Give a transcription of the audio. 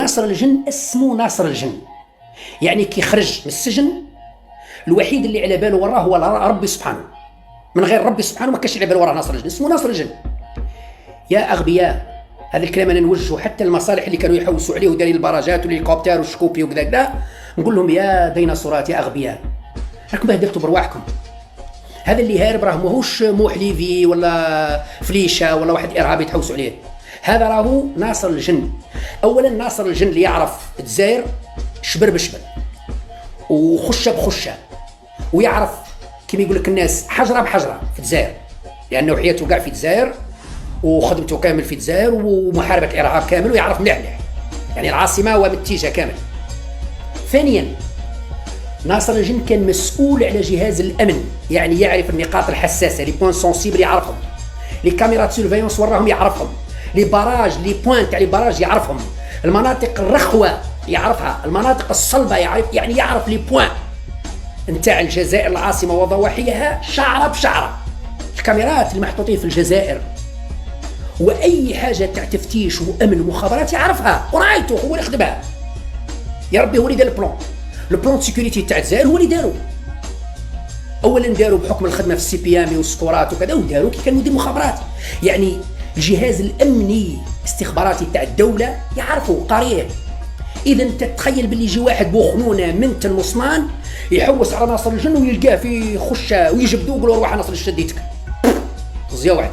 ناصر الجن اسمه ناصر الجن، يعني كي خرج من السجن الوحيد اللي على باله وراه هو ربي سبحانه، من غير ربي سبحانه ما كاش على باله وراه ناصر الجن، اسمه ناصر الجن. يا اغبياء، هذا الكلام انا نوجهه حتى المصالح اللي كانوا يحوسوا عليه ودارين البراجات والهليكوبتر والشكوبي وكذا كذا، نقول لهم يا ديناصورات يا اغبياء، راكم بهدلتوا برواحكم. هذا اللي هارب راه ماهوش موحليفي ولا فليشه ولا واحد ارهابي تحوسوا عليه، هذا راهو ناصر الجن. اولا ناصر الجن اللي يعرف الجزائر شبر بشبر وخشه بخشه، ويعرف كما يقول لك الناس حجره بحجره في الجزائر، لانه حياته كاع في الجزائر وخدمته كامل في الجزائر ومحاربه الارهاب كامل، ويعرف مليح يعني العاصمه ومتيجه كامل. ثانيا ناصر الجن كان مسؤول على جهاز الامن، يعني يعرف النقاط الحساسه، لي بوين سونسيبل يعرفهم، لي كاميرات سيرفيونس وراهم يعرفهم، لي باراج لي بوين تاع لي باراج يعرفهم، المناطق الرخوه يعرفها، المناطق الصلبه يعرف لي بوين نتاع الجزائر العاصمه وضواحيها شعره بشعره، الكاميرات المحطوطين في الجزائر، واي حاجه تاع تفتيش وامن ومخابرات يعرفها، ورايته هو اللي خدمها. يا ربي هو اللي دار البلان سيكوريتي تاع الجزائر، هو اللي دارو. اولا داروا بحكم الخدمه في السي بي ام والسكورات وكذا، وداروا كي كان مدير مخابرات، يعني الجهاز الامني استخباراتي تاع الدوله يعرفوا قريه. اذا انت تتخيل باللي يجي واحد بوخنونه من المصنان يحوس على ناصر الجن ويلقاه في خشه ويجبدوه يقولوا روح ناصر الجن شديتك، زيا واحد